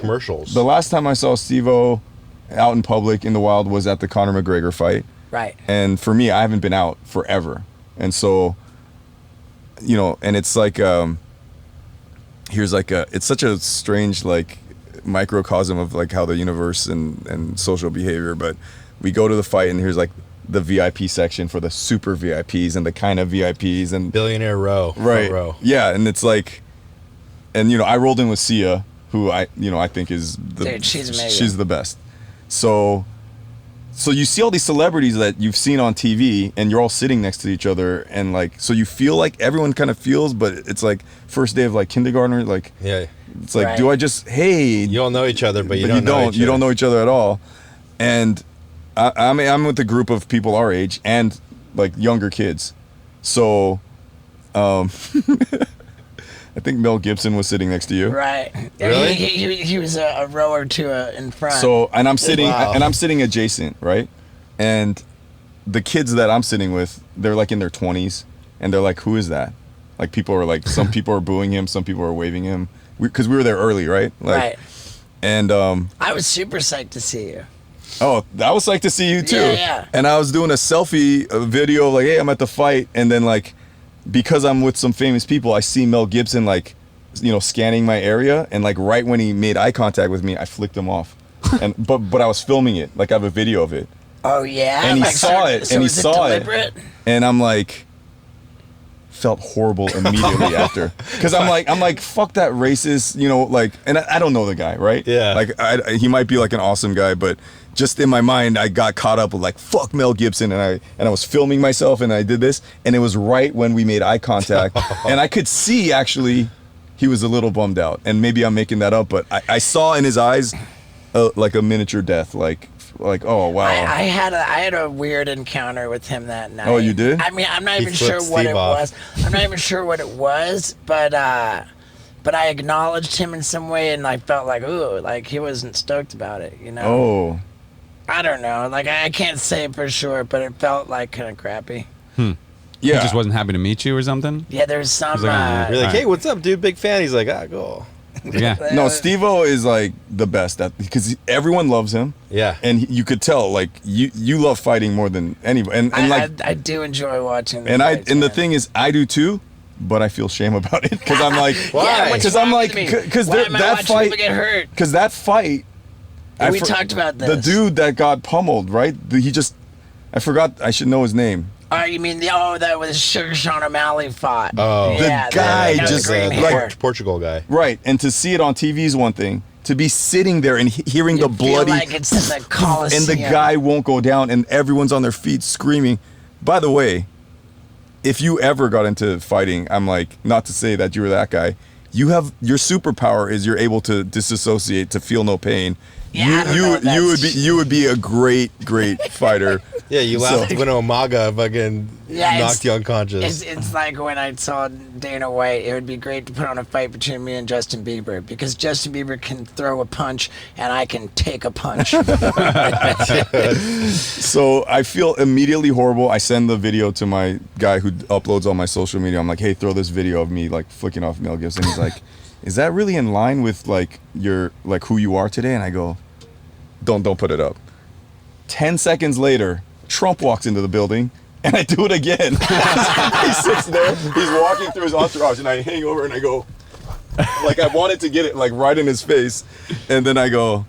commercials. The last time I saw Steve-O out in public in the wild was at the Conor McGregor fight. Right. And for me, I haven't been out forever. And so, you know, and it's like, it's such a strange, like, microcosm of like how the universe and social behavior, but we go to the fight and here's like the VIP section for the super VIPs and the kind of VIPs and billionaire row, right? Row. Yeah, and it's like, and you know, I rolled in with Sia, who I think is Dude, she's amazing. She's the best. So you see all these celebrities that you've seen on TV and you're all sitting next to each other and like, so you feel like everyone kind of feels, but it's like first day of like kindergartner, like, yeah. It's like, right. do I just, hey, you all know each other, but you don't know each other at all. And I'm with a group of people our age and like younger kids. So, I think Mel Gibson was sitting next to you. Right. Really? He was a row or two in front. So, and I'm sitting, Wow. and I'm sitting adjacent, right? And the kids that I'm sitting with, they're like in their 20s, and they're like, who is that? Like people are like, some people are booing him, some people are waving him. Because we were there early, right? Like, right. And I was super psyched to see you. oh, I was psyched to see you too. Yeah. And I was doing a selfie video, like, hey, I'm at the fight, and then like, because I'm with some famous people, I see Mel Gibson like, you know, scanning my area, and like right when he made eye contact with me, I flicked him off, and but I was filming it, like I have a video of it. Oh yeah. And he like, saw it, so and he was saw it, deliberate? and I'm like. Felt horrible immediately after, because I'm like fuck that racist, you know, like, and I don't know the guy, right? Yeah. Like he might be like an awesome guy, but just in my mind I got caught up with like fuck Mel Gibson, and I was filming myself and I did this, and it was right when we made eye contact, and I could see actually he was a little bummed out, and maybe I'm making that up, but I saw in his eyes like a miniature death, like oh wow. I had a weird encounter with him that night. Oh, you did? I mean, I'm not He even sure flipped what Steve it off. was. I'm not even sure what it was, but I acknowledged him in some way, and I felt like, ooh, like he wasn't stoked about it, you know? Oh. I don't know. Like I can't say for sure, but it felt like kind of crappy. Yeah. He just wasn't happy to meet you or something? Yeah, there's some. like, You're like, All hey, right. what's up, dude? Big fan. He's like, go. Yeah. No, Steve-O is like the best at, because everyone loves him. Yeah. And you could tell, like, you love fighting more than anybody, and like, I do enjoy watching. The and fights, the man. thing is, I do too, but I feel shame about it because I'm like, Why? what's Because I'm wrong like, with me? because Why am I that watching fight, people get hurt? because that fight, We talked about this. The dude that got pummeled, right? I forgot. I should know his name. Oh, you mean that was Sugar Sean O'Malley fought? Oh. The yeah, guy the just, green like, hair. Portugal guy. Right, and to see it on TV is one thing. To be sitting there and hearing You the feel bloody, like it's in the Coliseum. and the guy won't go down, and everyone's on their feet screaming. By the way, if you ever got into fighting, I'm like, not to say that you were that guy. Your superpower is you're able to disassociate, to feel no pain. Yeah, I don't know if that's- you would be a great fighter. Yeah, you laughed when Umaga fucking knocked you unconscious. It's like when I saw Dana White. It would be great to put on a fight between me and Justin Bieber, because Justin Bieber can throw a punch and I can take a punch. So I feel immediately horrible. I send the video to my guy who uploads all my social media. I'm like, hey, throw this video of me like flicking off Mel Gibson. He's like, is that really in line with like your like who you are today? And I go, don't put it up. 10 seconds later, Trump walks into the building, and I do it again. He sits there, he's walking through his entourage, and I hang over and I go, like I wanted to get it like right in his face, and then I go,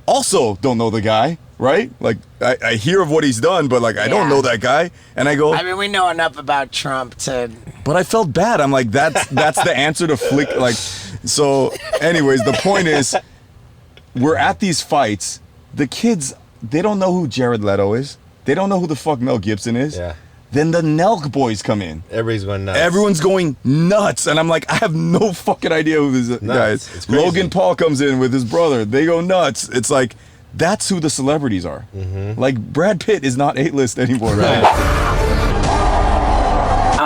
also don't know the guy, right? Like I hear of what he's done, but like I don't know that guy, and I go. I mean, we know enough about Trump to. But I felt bad. I'm like, that's the answer to flick. Like, so. Anyways, the point is, we're at these fights. The kids, they don't know who Jared Leto is. They don't know who the fuck Mel Gibson is. Yeah. Then the Nelk boys come in. Everybody's going nuts. Everyone's going nuts, and I'm like, I have no fucking idea who this guy is. It's crazy. Logan Paul comes in with his brother. They go nuts. It's like, that's who the celebrities are. Mm-hmm. Like Brad Pitt is not A-list anymore, right?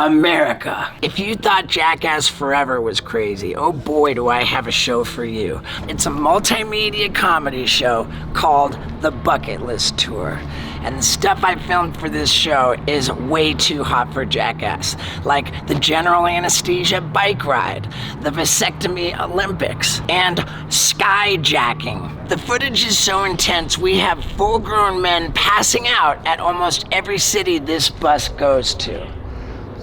America. If you thought Jackass Forever was crazy, oh boy do I have a show for you. It's a multimedia comedy show called The Bucket List Tour. And the stuff I filmed for this show is way too hot for Jackass. Like the General Anesthesia bike ride, the vasectomy Olympics, and SKYJACKING. The footage is so intense, we have full-grown men passing out at almost every city this bus goes to.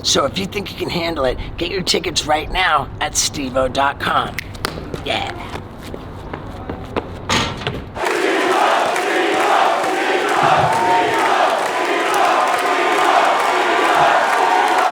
So if you think you can handle it, get your tickets right now at stevo.com. Yeah.